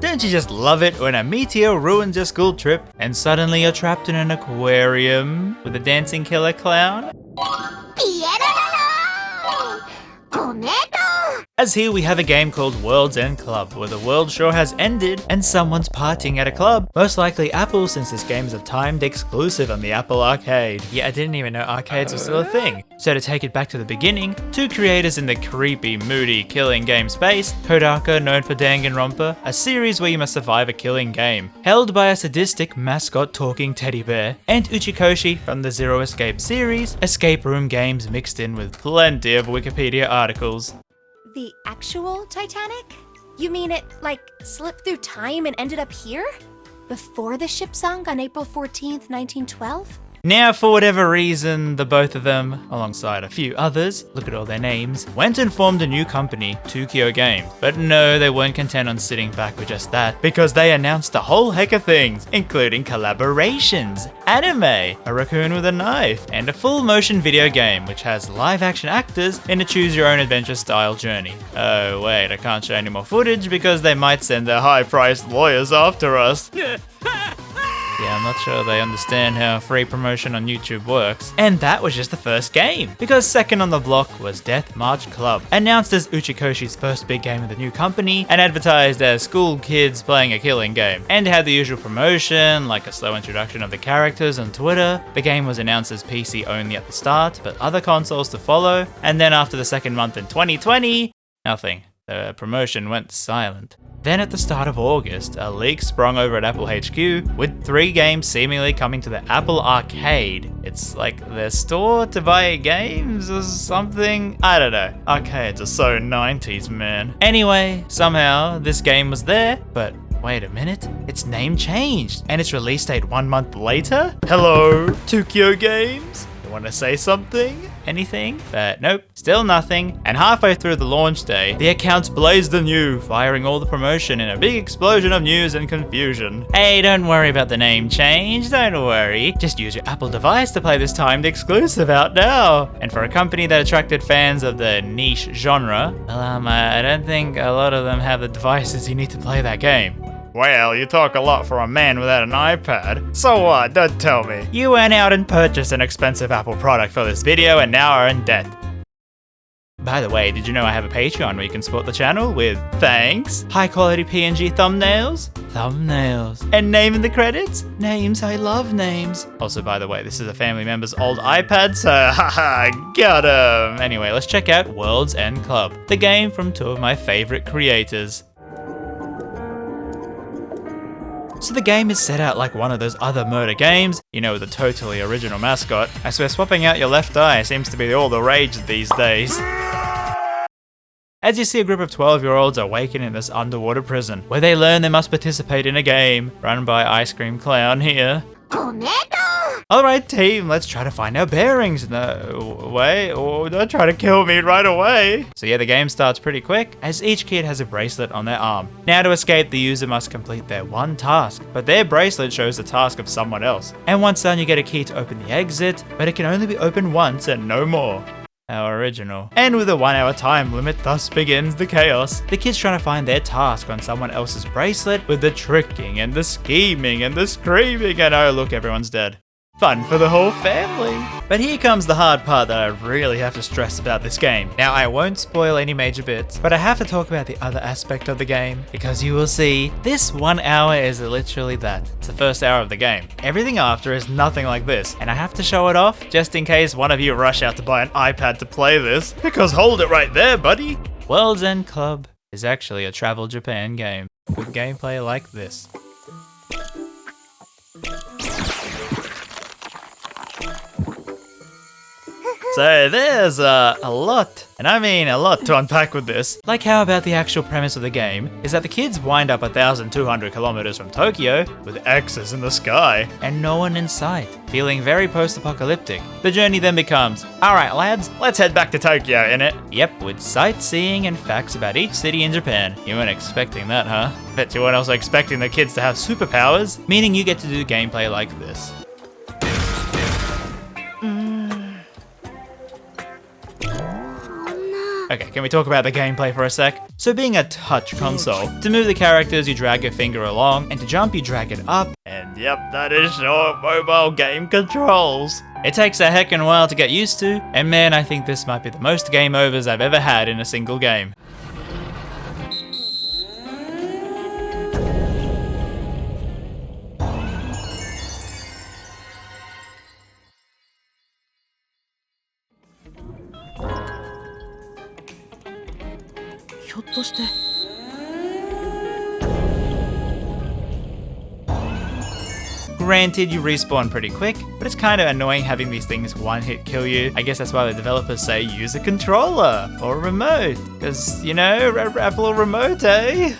Don't you just love it when a meteor ruins your school trip and suddenly you're trapped in an aquarium with a dancing killer clown? As here we have a game called World's End Club, where the world sure has ended and someone's partying at a club. Most likely Apple, since this game is a timed exclusive on the Apple Arcade. Yeah, I didn't even know arcades were still a thing. So to take it back to the beginning, two creators in the creepy, moody, killing game space, Kodaka, known for Danganronpa, a series where you must survive a killing game, held by a sadistic mascot talking teddy bear, and Uchikoshi from the Zero Escape series, escape room games mixed in with plenty of Wikipedia articles. The actual Titanic? You mean it, like, slipped through time and ended up here? Before the ship sunk on April 14th, 1912? Now, for whatever reason, the both of them, alongside a few others, look at all their names, went and formed a new company, Tokyo Games. But no, they weren't content on sitting back with just that, because they announced a whole heck of things, including collaborations, anime, a raccoon with a knife, and a full motion video game, which has live action actors in a choose your own adventure style journey. Oh wait, I can't show any more footage because they might send their high priced lawyers after us. Yeah, I'm not sure they understand how free promotion on YouTube works. And that was just the first game, because second on the block was Death March Club, announced as Uchikoshi's first big game of the new company, and advertised as school kids playing a killing game. And had the usual promotion, like a slow introduction of the characters on Twitter. The game was announced as PC only at the start, but other consoles to follow, and then after the second month in 2020, nothing. The promotion went silent. Then at the start of August, a leak sprung over at Apple HQ, with 3 games seemingly coming to the Apple Arcade. It's like their store to buy games or something? I don't know. Arcades are so 90s, man. Anyway, somehow this game was there, but wait a minute, its name changed, and its release date 1 month later? Hello, Tokyo Games? Want to say something? Anything? But nope, still nothing. And halfway through the launch day, the accounts blazed anew, firing all the promotion in a big explosion of news and confusion. Hey, don't worry about the name change, don't worry. Just use your Apple device to play this timed exclusive out now. And for a company that attracted fans of the niche genre, well, I don't think a lot of them have the devices you need to play that game. Well, you talk a lot for a man without an iPad. So what? Don't tell me. You went out and purchased an expensive Apple product for this video and now are in debt. By the way, did you know I have a Patreon where you can support the channel with thanks, high quality PNG thumbnails, and name in the credits? Names, I love names. Also, by the way, this is a family member's old iPad, so haha, got him. Anyway, let's check out World's End Club, the game from 2 of my favorite creators. So the game is set out like one of those other murder games, you know, with a totally original mascot. I swear swapping out your left eye seems to be all the rage these days. As you see a group of 12-year-olds awaken in this underwater prison, where they learn they must participate in a game, run by Ice Cream Clown here. Alright team, let's try to find our bearings. No, wait, oh, don't try to kill me right away. So yeah, the game starts pretty quick, as each kid has a bracelet on their arm. Now to escape, the user must complete their one task, but their bracelet shows the task of someone else. And once done, you get a key to open the exit, but it can only be opened once and no more. How original. And with a 1 hour time limit, thus begins the chaos. The kids trying to find their task on someone else's bracelet, with the tricking and the scheming and the screaming, and oh look, everyone's dead. Fun for the whole family. But here comes the hard part that I really have to stress about this game. Now, I won't spoil any major bits, but I have to talk about the other aspect of the game, because you will see, this 1 hour is literally that. It's the first hour of the game. Everything after is nothing like this, and I have to show it off, just in case one of you rush out to buy an iPad to play this, because hold it right there, buddy. World's End Club is actually a Travel Japan game, with gameplay like this. So there's a lot, and I mean a lot to unpack with this. Like, how about the actual premise of the game is that the kids wind up 1,200 kilometers from Tokyo with X's in the sky and no one in sight, feeling very post-apocalyptic. The journey then becomes, alright lads, let's head back to Tokyo, innit? Yep, with sightseeing and facts about each city in Japan. You weren't expecting that, huh? Bet you weren't also expecting the kids to have superpowers, meaning you get to do gameplay like this. Okay, can we talk about the gameplay for a sec? So being a touch console, to move the characters you drag your finger along, and to jump you drag it up, and yep, that is your mobile game controls. It takes a heckin' while to get used to, and man, I think this might be the most game overs I've ever had in a single game. Granted, you respawn pretty quick, but it's kind of annoying having these things one-hit kill you. I guess that's why the developers say use a controller or a remote, because, you know, Apple remote, eh?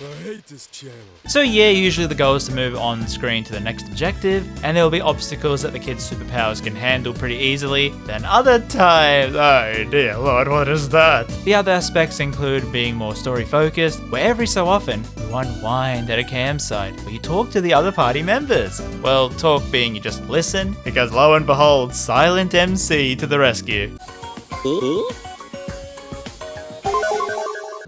I hate this channel. So yeah, usually the goal is to move on screen to the next objective, and there will be obstacles that the kids' superpowers can handle pretty easily. Then other times, oh dear lord, what is that? The other aspects include being more story focused, where every so often you unwind at a campsite where you talk to the other party members. Well, talk being you just listen, because lo and behold, silent MC to the rescue.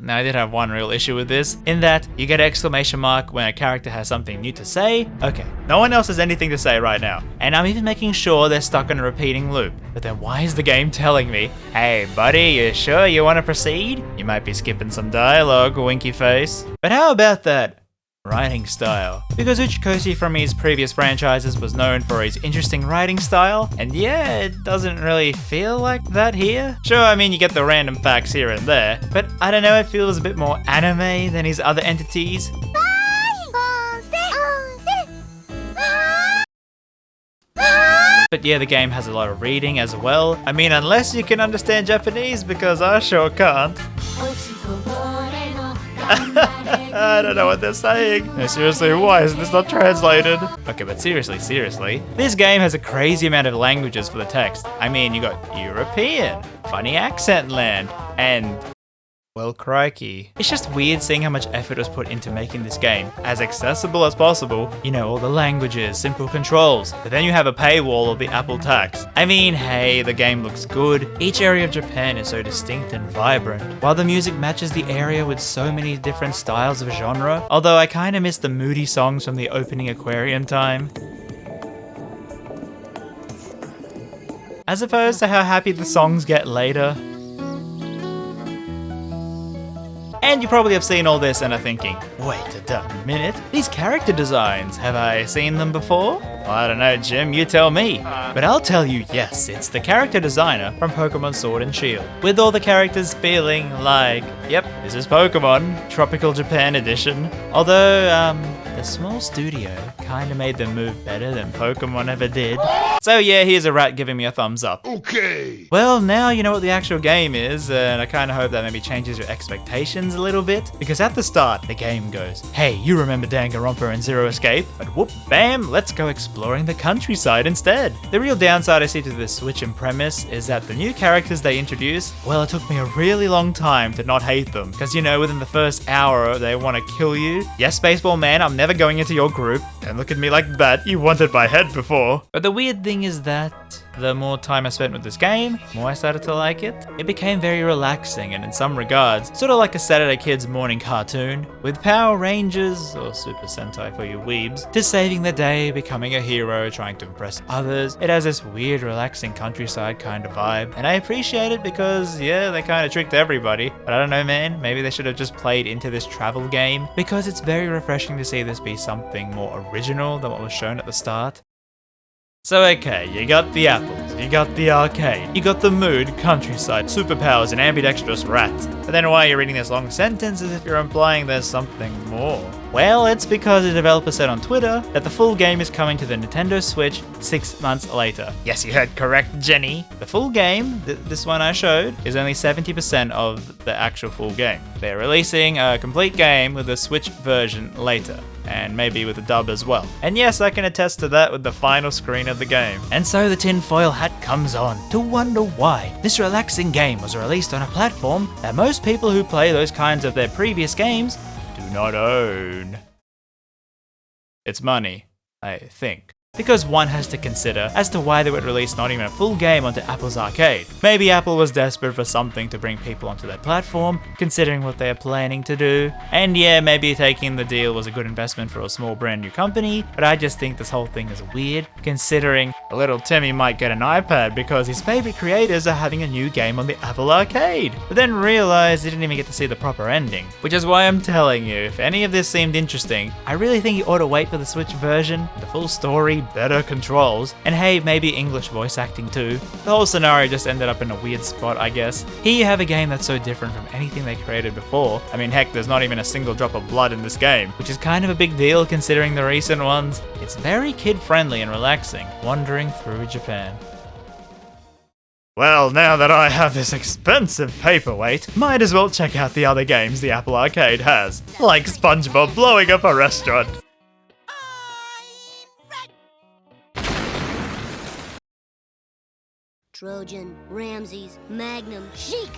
Now, I did have one real issue with this, in that you get an exclamation mark when a character has something new to say. Okay, no one else has anything to say right now, and I'm even making sure they're stuck in a repeating loop. But then why is the game telling me, hey buddy, you sure you want to proceed? You might be skipping some dialogue, winky face. But how about that writing style? Because Uchikoshi from his previous franchises was known for his interesting writing style, and yeah, it doesn't really feel like that here. Sure, I mean you get the random facts here and there, but I don't know, it feels a bit more anime than his other entities. But yeah, the game has a lot of reading as well. I mean, unless you can understand Japanese, because I sure can't. I don't know what they're saying. No, seriously, why is this not translated? Okay, but seriously, this game has a crazy amount of languages for the text. I mean, you got European, funny accent land, and well, crikey. It's just weird seeing how much effort was put into making this game as accessible as possible. You know, all the languages, simple controls, but then you have a paywall of the Apple tax. I mean, hey, the game looks good. Each area of Japan is so distinct and vibrant, while the music matches the area with so many different styles of genre. Although I kinda miss the moody songs from the opening aquarium time, as opposed to how happy the songs get later. And you probably have seen all this and are thinking, wait a damn minute, these character designs, have I seen them before? Well, I don't know, Jim, you tell me. But I'll tell you, yes, it's the character designer from Pokemon Sword and Shield. With all the characters feeling like, yep, this is Pokemon, Tropical Japan edition. Although, the small studio kinda made them move better than Pokemon ever did. So yeah, here's a rat giving me a thumbs up. Okay. Well, now you know what the actual game is, and I kinda hope that maybe changes your expectations a little bit. Because at the start, the game goes, hey, you remember Danganronpa and Zero Escape? But whoop, bam, let's go exploring the countryside instead. The real downside I see to this switch in premise is that the new characters they introduce, well, it took me a really long time to not hate them. Because you know, within the first hour, they want to kill you. Yes, Baseball Man, I'm never going into your group. Don't look at me like that, you wanted my head before. But the weird thing is that the more time I spent with this game, the more I started to like it. It became very relaxing and in some regards, sort of like a Saturday Kids morning cartoon, with Power Rangers, or Super Sentai for you weebs, just saving the day, becoming a hero, trying to impress others. It has this weird, relaxing countryside kind of vibe, and I appreciate it because, yeah, they kind of tricked everybody. But I don't know, man, maybe they should have just played into this travel game, because it's very refreshing to see this be something more original than what was shown at the start. So okay, you got the apples, you got the arcade, you got the mood, countryside, superpowers, and ambidextrous rats. But then why are you reading this long sentence as if you're implying there's something more? Well, it's because the developer said on Twitter that the full game is coming to the Nintendo Switch 6 months later. Yes, you heard correct, Jenny. The full game, this one I showed, is only 70% of the actual full game. They're releasing a complete game with a Switch version later, and maybe with a dub as well. And yes, I can attest to that with the final screen of the game. And so the tinfoil hat comes on to wonder why this relaxing game was released on a platform that most people who play those kinds of their previous games do not own. It's money, I think. because one has to consider as to why they would release not even a full game onto Apple's arcade. Maybe Apple was desperate for something to bring people onto their platform, considering what they are planning to do. And yeah, maybe taking the deal was a good investment for a small brand new company, but I just think this whole thing is weird, considering little Timmy might get an iPad because his favorite creators are having a new game on the Apple Arcade, but then realized he didn't even get to see the proper ending. Which is why I'm telling you, if any of this seemed interesting, I really think you ought to wait for the Switch version, the full story, better controls, and hey, maybe English voice acting too. The whole scenario just ended up in a weird spot, I guess. Here you have a game that's so different from anything they created before. I mean, heck, there's not even a single drop of blood in this game, which is kind of a big deal considering the recent ones. It's very kid-friendly and relaxing, wandering through Japan. Well, now that I have this expensive paperweight, might as well check out the other games the Apple Arcade has, like SpongeBob blowing up a restaurant. Trojan, RamZaes, Magnum, Chic!